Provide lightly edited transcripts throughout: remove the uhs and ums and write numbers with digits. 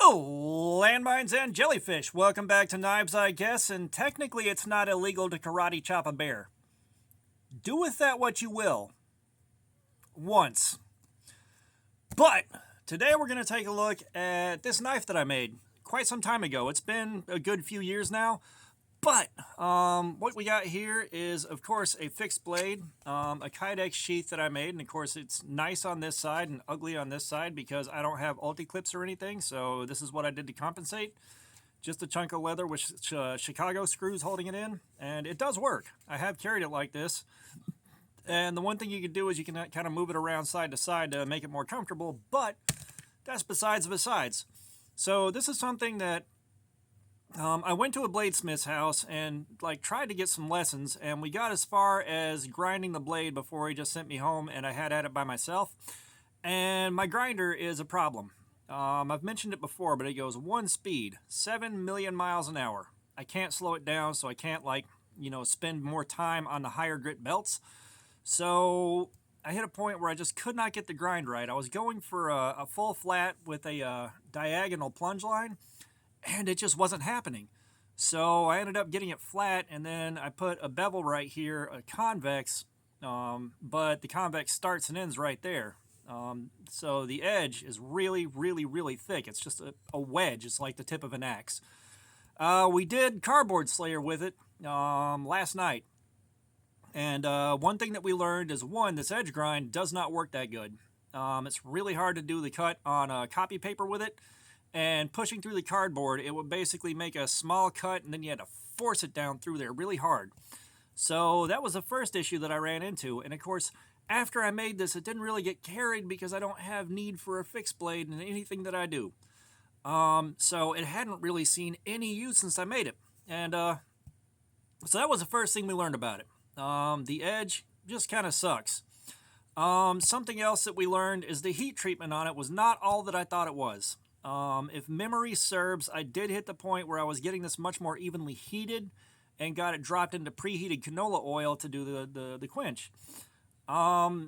Oh, landmines and jellyfish. Welcome back to Knives, I guess, and technically it's not illegal to karate chop a bear. Do with that what you will. Once. But today we're going to take a look at this knife that I made quite some time ago. It's been a good few years now. But what we got here is, of course, a fixed blade, a Kydex sheath that I made. And, of course, it's nice on this side and ugly on this side because I don't have ulti-clips or anything. So this is what I did to compensate. Just a chunk of leather with Chicago screws holding it in. And it does work. I have carried it like this. And the one thing you can do is you can kind of move it around side to side to make it more comfortable. But that's besides the sides. So this is something that I went to a bladesmith's house and tried to get some lessons, and we got as far as grinding the blade before he just sent me home, and I had at it by myself. And my grinder is a problem. I've mentioned it before, but it goes one speed, 7 million miles an hour. I can't slow it down, so I can't spend more time on the higher grit belts. So I hit a point where I just could not get the grind right. I was going for a full flat with a diagonal plunge line, and it just wasn't happening. So I ended up getting it flat, and then I put a bevel right here, a convex, but the convex starts and ends right there. So the edge is really, really, really thick. It's just a wedge. It's like the tip of an axe. We did cardboard slayer with it last night. And one thing that we learned is, one, this edge grind does not work that good. It's really hard to do the cut on copy paper with it. And pushing through the cardboard, it would basically make a small cut, and then you had to force it down through there really hard. So that was the first issue that I ran into. And of course, after I made this, it didn't really get carried because I don't have need for a fixed blade in anything that I do. So it hadn't really seen any use since I made it. And so that was the first thing we learned about it. The edge just kind of sucks. Something else that we learned is the heat treatment on it was not all that I thought it was. If memory serves, I did hit the point where I was getting this much more evenly heated and got it dropped into preheated canola oil to do the quench.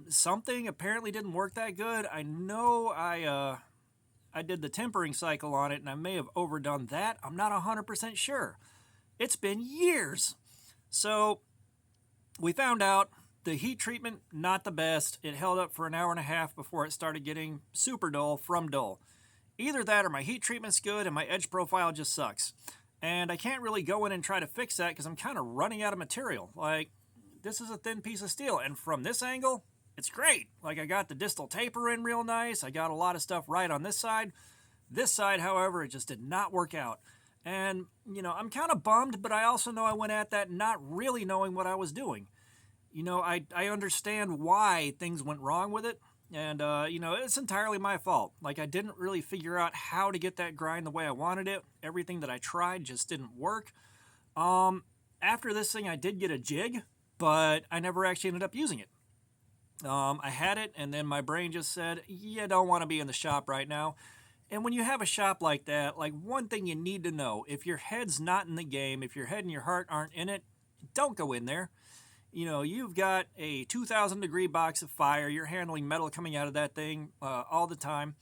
Something apparently didn't work that good. I know I did the tempering cycle on it, and I may have overdone that. I'm not 100% sure. It's been years. So we found out the heat treatment, not the best. It held up for an hour and a half before it started getting super dull from dull. Either that or my heat treatment's good and my edge profile just sucks. And I can't really go in and try to fix that because I'm kind of running out of material. This is a thin piece of steel, and from this angle, it's great. I got the distal taper in real nice. I got a lot of stuff right on this side. This side, however, it just did not work out. And, I'm kind of bummed, but I also know I went at that not really knowing what I was doing. I understand why things went wrong with it. And, it's entirely my fault. I didn't really figure out how to get that grind the way I wanted it. Everything that I tried just didn't work. After this thing, I did get a jig, but I never actually ended up using it. I had it, and then my brain just said, you don't want to be in the shop right now. And when you have a shop like that, one thing you need to know, if your head's not in the game, if your head and your heart aren't in it, don't go in there. You've got a 2,000 degree box of fire. You're handling metal coming out of that thing all the time.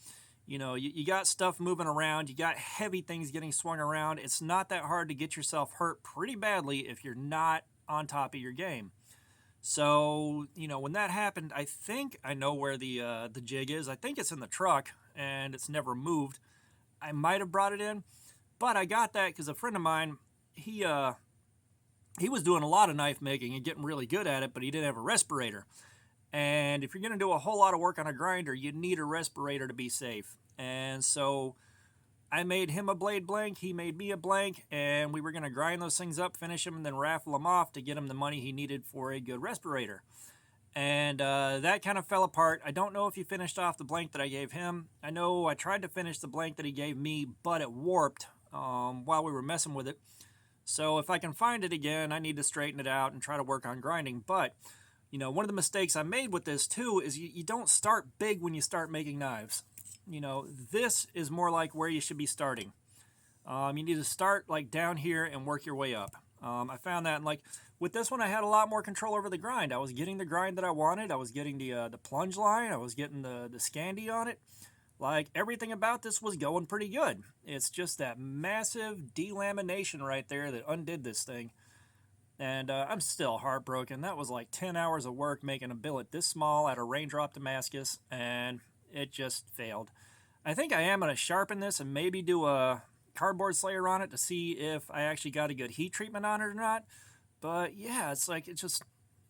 You got stuff moving around. You got heavy things getting swung around. It's not that hard to get yourself hurt pretty badly if you're not on top of your game. So, when that happened, I think I know where the jig is. I think it's in the truck, and it's never moved. I might have brought it in, but I got that because a friend of mine, he was doing a lot of knife making and getting really good at it, but he didn't have a respirator. And if you're going to do a whole lot of work on a grinder, you need a respirator to be safe. And so I made him a blade blank, he made me a blank, and we were going to grind those things up, finish them, and then raffle them off to get him the money he needed for a good respirator. And that kind of fell apart. I don't know if he finished off the blank that I gave him. I know I tried to finish the blank that he gave me, but it warped while we were messing with it. So if I can find it again, I need to straighten it out and try to work on grinding. But, one of the mistakes I made with this too is you don't start big when you start making knives. This is more like where you should be starting. You need to start down here and work your way up. I found that with this one, I had a lot more control over the grind. I was getting the grind that I wanted. I was getting the plunge line. I was getting the Scandi on it. Like, everything about this was going pretty good. It's just that massive delamination right there that undid this thing. And I'm still heartbroken. That was like 10 hours of work making a billet this small at a raindrop Damascus, and it just failed. I think I am going to sharpen this and maybe do a cardboard slayer on it to see if I actually got a good heat treatment on it or not. But yeah, it's like, it's just,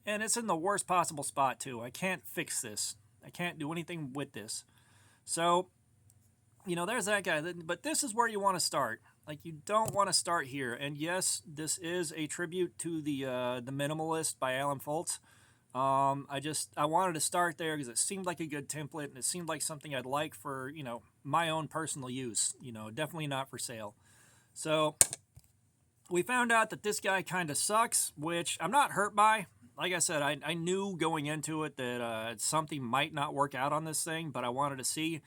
and it's in the worst possible spot too. I can't fix this. I can't do anything with this. So, there's that guy. But this is where you want to start. Like, you don't want to start here. And yes, this is a tribute to the Minimalist by Alan Foltz. I wanted to start there because it seemed like a good template, and it seemed like something I'd like for, my own personal use. Definitely not for sale. So we found out that this guy kind of sucks, which I'm not hurt by. Like I said, I knew going into it that something might not work out on this thing, but I wanted to see,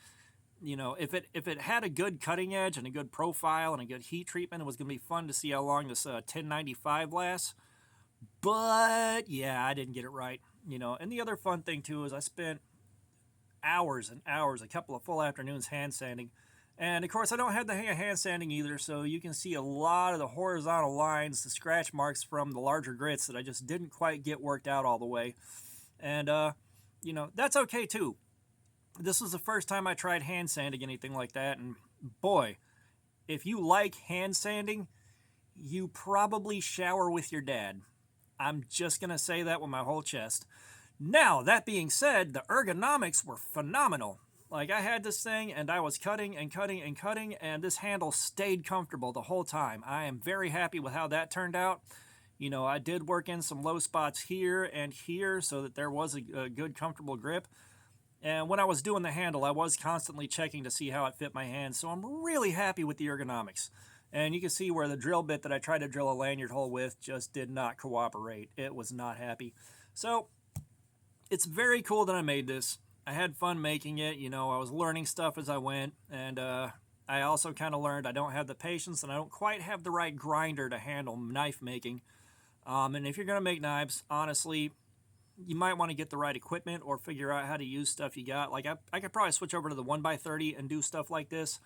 if it had a good cutting edge and a good profile and a good heat treatment, it was going to be fun to see how long this 1095 lasts. But yeah, I didn't get it right, And the other fun thing too is I spent hours and hours, a couple of full afternoons hand sanding. And of course, I don't have the hang of hand sanding either, so you can see a lot of the horizontal lines, the scratch marks from the larger grits that I just didn't quite get worked out all the way. And, that's okay too. This was the first time I tried hand sanding anything like that, and boy, if you like hand sanding, you probably shower with your dad. I'm just going to say that with my whole chest. Now, that being said, the ergonomics were phenomenal. Like, I had this thing, and I was cutting and cutting and cutting, and this handle stayed comfortable the whole time. I am very happy with how that turned out. I did work in some low spots here and here so that there was a good, comfortable grip. And when I was doing the handle, I was constantly checking to see how it fit my hand, so I'm really happy with the ergonomics. And you can see where the drill bit that I tried to drill a lanyard hole with just did not cooperate. It was not happy. So, it's very cool that I made this. I had fun making it. I was learning stuff as I went. And I also kind of learned I don't have the patience and I don't quite have the right grinder to handle knife making. And if you're going to make knives, honestly, you might want to get the right equipment or figure out how to use stuff you got. Like, I could probably switch over to the 1x30 and do stuff like this.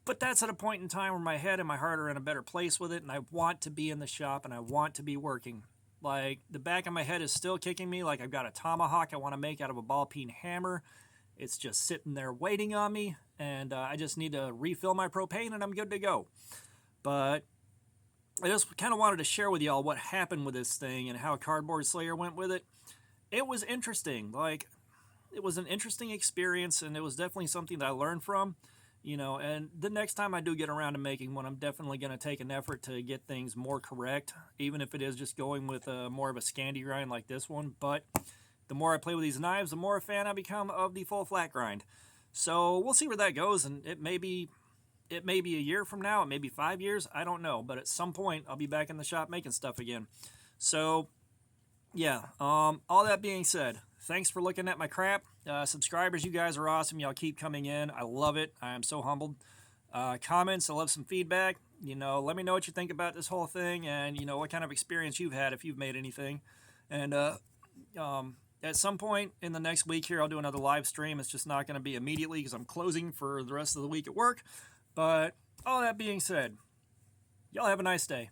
But that's at a point in time where my head and my heart are in a better place with it, and I want to be in the shop and I want to be working. Like, the back of my head is still kicking me like I've got a tomahawk I want to make out of a ball-peen hammer. It's just sitting there waiting on me, and I just need to refill my propane and I'm good to go. But I just kind of wanted to share with y'all what happened with this thing and how Cardboard Slayer went with it. It was interesting. Like, it was an interesting experience, and it was definitely something that I learned from. And the next time I do get around to making one, I'm definitely going to take an effort to get things more correct, even if it is just going with more of a Scandi grind like this one. But the more I play with these knives, the more a fan I become of the full flat grind. So we'll see where that goes, and it may be a year from now, it may be 5 years, I don't know. But at some point, I'll be back in the shop making stuff again. So, yeah, all that being said, thanks for looking at my crap. Subscribers, you guys are awesome. Y'all keep coming in. I love it. I am so humbled. Comments, I love some feedback. Let me know what you think about this whole thing and, what kind of experience you've had if you've made anything. And at some point in the next week here, I'll do another live stream. It's just not going to be immediately because I'm closing for the rest of the week at work. But all that being said, y'all have a nice day.